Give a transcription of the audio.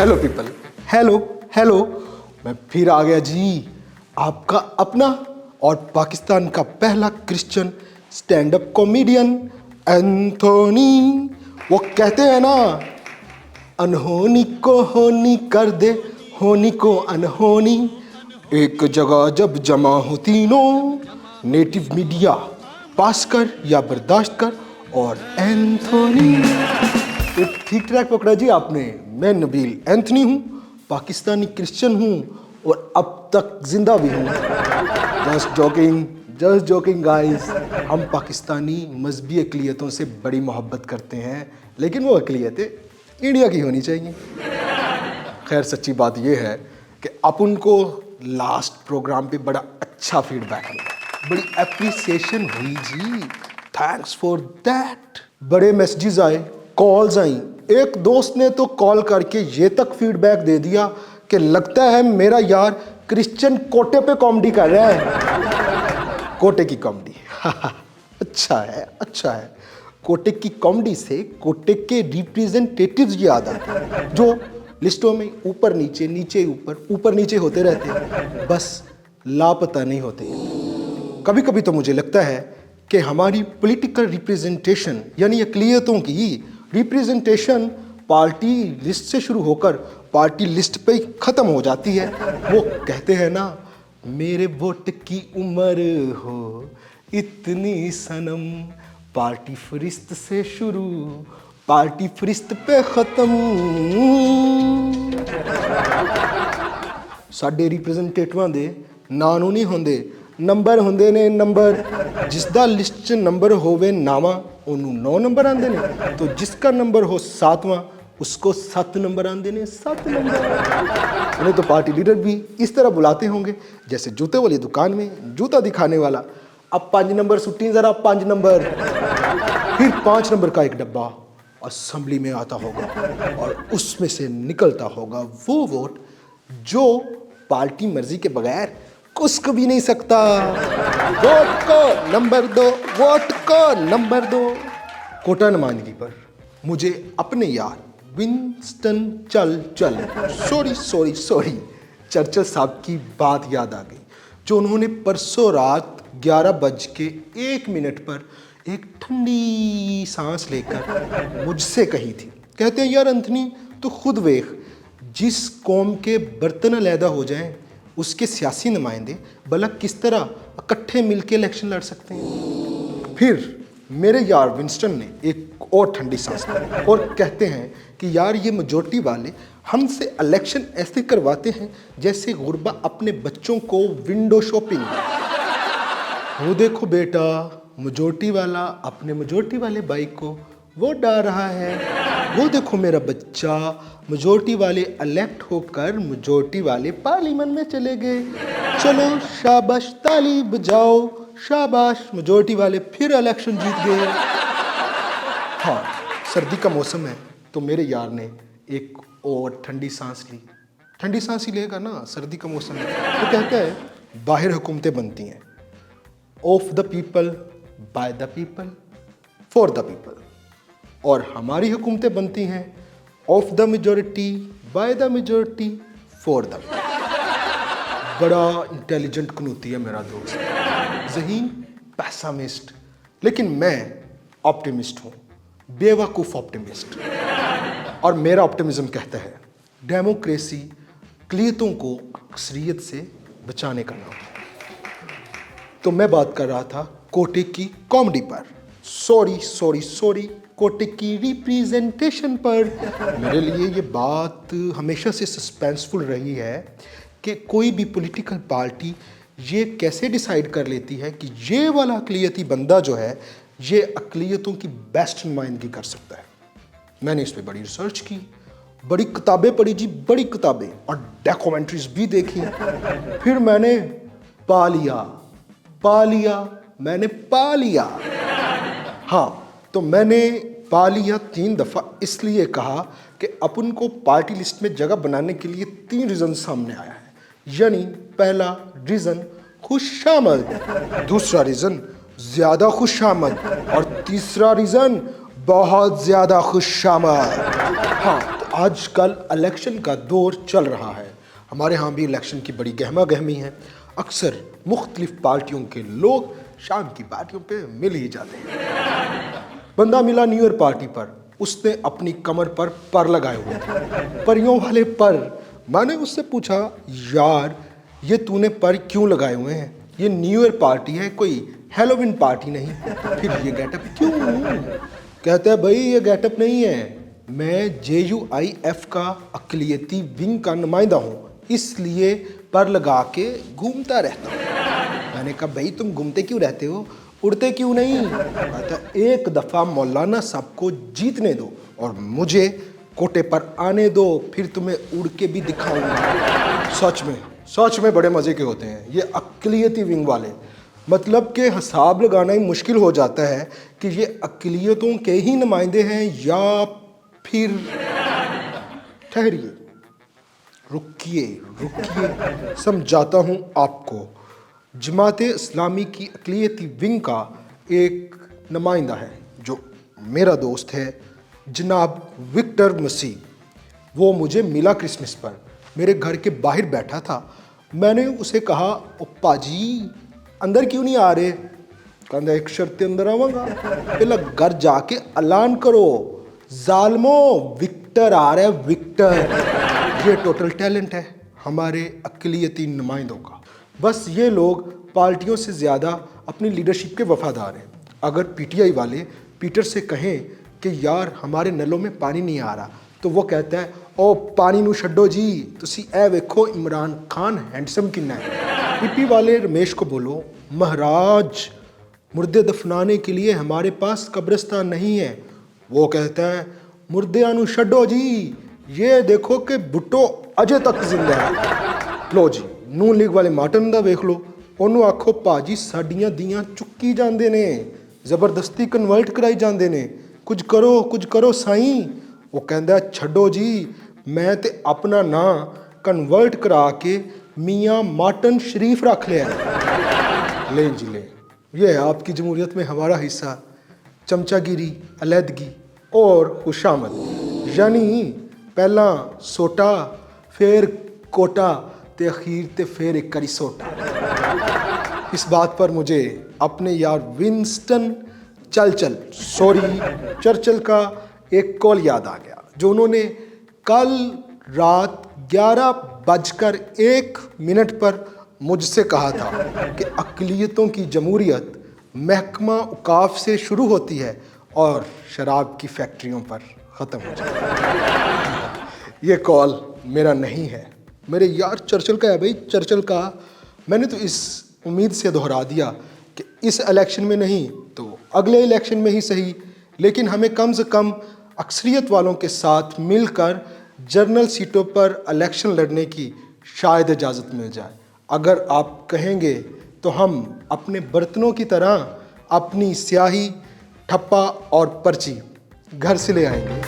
Hello people, hello hello, मैं फिर आ गया जी, आपका अपना और पाकिस्तान का पहला Christian stand up comedian Anthony. वो कहते हैं ना, अनहोनी को होनी कर दे, होनी को अनहोनी, एक जगह जब जमा हो तीनों, नेटिव मीडिया पास कर या बर्दाश्त कर और एंथोनी। तो ठीक ट्रैक पकड़ा जी आपने। मैं नबील एंथनी हूँ, पाकिस्तानी क्रिश्चियन हूँ और अब तक जिंदा भी हूँ। Just joking guys. हम पाकिस्तानी मजहबी अक़लियतों से बड़ी मोहब्बत करते हैं, लेकिन वो अक़लियतें इंडिया की होनी चाहिए। खैर सच्ची बात ये है कि अपन को लास्ट प्रोग्राम पे बड़ा अच्छा फीडबैक मिला, बड़ी एप्रिसिएशन हुई जी, थैंक्स फॉर दैट। बड़े मैसेजेस आए, कॉल्स आई। एक दोस्त ने तो कॉल करके ये तक फीडबैक दे दिया कि लगता है मेरा यार क्रिश्चियन कोटे पे कॉमेडी कर रहा है। कोटे की कॉमेडी अच्छा है, अच्छा है। कोटे की कॉमेडी से कोटे के रिप्रेजेंटेटिव्स याद आते हैं, जो लिस्टों में ऊपर नीचे नीचे ऊपर नीचे होते रहते हैं, बस लापता नहीं होते। कभी कभी तो मुझे लगता है कि हमारी पॉलिटिकल रिप्रेजेंटेशन यानी अक़लियतों की रिप्रेजेंटेशन पार्टी लिस्ट से शुरू होकर पार्टी लिस्ट पे ही ख़त्म हो जाती है। वो कहते हैं ना, मेरे वोट की उम्र हो इतनी सनम, पार्टी फरिश्त से शुरू पार्टी फरिश्त पे ख़त्म। साडे रिप्रेजेंटेटिवां दे नानों नहीं होंदे, नंबर होंदे ने नंबर। जिसदा लिस्ट च नंबर होवे नावां उन्होंने 9 नंबर आंदे ने, तो जिसका नंबर हो 7वां उसको 7 नंबर आंदे ने, 7 नंबर। उन्हें तो पार्टी लीडर भी इस तरह बुलाते होंगे जैसे जूते वाली दुकान में जूता दिखाने वाला, अब 5 नंबर सुट्टी ज़रा 5 नंबर। फिर 5 नंबर का एक डब्बा असेंबली में आता होगा और उसमें से निकलता होगा वो वोट जो पार्टी मर्जी के बगैर कुछ भी नहीं सकता। वोट को नंबर दो, वोट को नंबर दो। कोटा नुमाइंदगी पर मुझे अपने यार विंस्टन सॉरी चर्चिल साहब की बात याद आ गई, जो उन्होंने परसों रात 11:01 पर एक ठंडी सांस लेकर मुझसे कही थी। कहते हैं, यार एंथनी तो खुद वेख, जिस कौम के बर्तन अलहदा हो जाएं उसके सियासी नुमाइंदे भला किस तरह इकट्ठे मिलकर इलेक्शन लड़ सकते हैं। फिर मेरे यार विंस्टन ने एक और ठंडी सांस ली और कहते हैं कि यार ये मेजॉरिटी वाले हमसे इलेक्शन ऐसे करवाते हैं जैसे गुरबा अपने बच्चों को विंडो शॉपिंग। वो देखो बेटा, मेजॉरिटी वाला अपने मेजॉरिटी वाले भाई को वोट डाल रहा है, वो देखो मेरा बच्चा मेजॉरिटी वाले इलेक्ट होकर मेजॉरिटी वाले पार्लियामेंट में चले गए। चलो शाबाश, ताली बजाओ, शाबाश, मेजॉरिटी वाले फिर इलेक्शन जीत गए। हाँ, सर्दी का मौसम है तो मेरे यार ने एक और ठंडी सांस ली। ठंडी सांस ही लेगा ना, सर्दी का मौसम है। तो कहता है, बाहर हुकूमतें बनती हैं of the people, by the people, for the people, और हमारी हुकूमतें बनती हैं of the majority, by the majority, for the. बड़ा इंटेलिजेंट कनूती है मेरा दोस्त, ज़हीन पैसामिस्ट, लेकिन मैं ऑप्टिमिस्ट हूँ, बेवकूफ़ ऑप्टिमिस्ट। और मेरा ऑप्टिमिज्म कहता है, डेमोक्रेसी अक़लियतों को अक्सरियत से बचाने का नाम। तो मैं बात कर रहा था कोटे की कॉमेडी पर, सॉरी कोटे की रिप्रेजेंटेशन पर। मेरे लिए ये बात हमेशा से सस्पेंसफुल रही है कि कोई भी पॉलिटिकल पार्टी ये कैसे डिसाइड कर लेती है कि ये वाला अक़लियती बंदा जो है ये अक़लियतों की बेस्ट नुमाइंदगी कर सकता है। मैंने इस पर बड़ी रिसर्च की, बड़ी किताबें पढ़ी जी, बड़ी किताबें, और डॉक्यूमेंट्रीज भी देखी। फिर मैंने पा लिया। हाँ, तो मैंने पा लिया 3 दफ़ा इसलिए कहा कि अपन को पार्टी लिस्ट में जगह बनाने के लिए 3 रीज़न सामने आया है। यानी पहला रीज़न खुशामद, दूसरा रीज़न ज़्यादा खुशामद, और तीसरा रीज़न बहुत ज़्यादा खुशामद। हाँ, तो आजकल इलेक्शन का दौर चल रहा है। हमारे यहाँ भी इलेक्शन की बड़ी गहमा गहमी है। अक्सर मुख्तलिफ पार्टियों के लोग शाम की पार्टियों पे मिल ही जाते हैं। बंदा मिला न्यू ईयर पार्टी पर, उसने अपनी कमर पर लगाए हुए थे, परियों वाले पर। मैंने उससे पूछा, यार ये तूने पर क्यों लगाए हुए हैं? ये न्यू ईयर पार्टी है, कोई हैलोवीन पार्टी नहीं। फिर ये गेटअप क्यों? कहता है, भाई ये गेटअप नहीं है, मैं JUIF का अक़लियती विंग का नुमाइंदा हूँ, इसलिए पर लगा के घूमता रहता हूँ। मैंने कहा, भाई तुम घूमते क्यों रहते हो, उड़ते क्यों नहीं? कहता, एक दफ़ा मौलाना साहब को जीतने दो और मुझे कोटे पर आने दो, फिर तुम्हें उड़ के भी दिखाऊंगा। सच में बड़े मज़े के होते हैं ये अक़लियती विंग वाले। मतलब कि हिसाब लगाना ही मुश्किल हो जाता है कि ये अक़लियतों के ही नुमाइंदे हैं या फिर। ठहरिए, रुकिए, समझाता हूँ आपको। जमाते इस्लामी की अक़लियती विंग का एक नुमाइंदा है जो मेरा दोस्त है, जनाब विक्टर मसीह। वो मुझे मिला क्रिसमस पर, मेरे घर के बाहर बैठा था। मैंने उसे कहा, ओ पाजी अंदर क्यों नहीं आ रहे? कहता, एक शर्त अंदर आवांगा, पहले घर जाके ऐलान करो, जालमो विक्टर आ रहा है, विक्टर। ये टोटल टैलेंट है हमारे अक़लियती नुमाइंदों का। बस ये लोग पार्टियों से ज़्यादा अपनी लीडरशिप के वफादार हैं। अगर PTI वाले पीटर से कहें कि यार हमारे नलों में पानी नहीं आ रहा, तो वो कहता है, ओ पानी नू छड्डो जी, तुसी ए वेखो इमरान खान हैंडसम किन्ना है। PP वाले रमेश को बोलो, महाराज मुर्दे दफनाने के लिए हमारे पास कब्रिस्तान नहीं है। वो कहता है, मुर्दे नू छड्डो जी, ये देखो कि भुट्टो अजे तक जिंदा है। लो जी, नून लीग वाले माटन दा वेख लो, ਉਹਨੂੰ आखो भाजी साड़ियाँ दियाँ चुकी जाते ने, जबरदस्ती कन्वर्ट कराई जाते ने, कुछ करो साईं। वो कहता है, छड्डो जी, मैं ते अपना नां कन्वर्ट करा के मियाँ माटन शरीफ रख लिया। ले जी ले, ये है आपकी जमहूरियत में हमारा हिस्सा, चमचागिरी, अलहदगी और खुशामद। यानी पहला सोटा, फिर कोटा, ते अखीर ते फिर एक करी सोटा। इस बात पर मुझे अपने यार विंस्टन चर्चिल का एक कॉल याद आ गया, जो उन्होंने कल रात 11:01 पर मुझसे कहा था कि अक़लियतों की जमहूरियत महकमा औकाफ से शुरू होती है और शराब की फैक्ट्रियों पर ख़त्म हो जाती है। ये कॉल मेरा नहीं है, मेरे यार चर्चिल का है। भाई चर्चिल का मैंने तो इस उम्मीद से दोहरा दिया कि इस इलेक्शन में नहीं तो अगले इलेक्शन में ही सही, लेकिन हमें कम से कम अक्सरियत वालों के साथ मिलकर जनरल सीटों पर इलेक्शन लड़ने की शायद इजाज़त मिल जाए। अगर आप कहेंगे तो हम अपने बर्तनों की तरह अपनी स्याही, ठप्पा और पर्ची घर से ले आएंगे।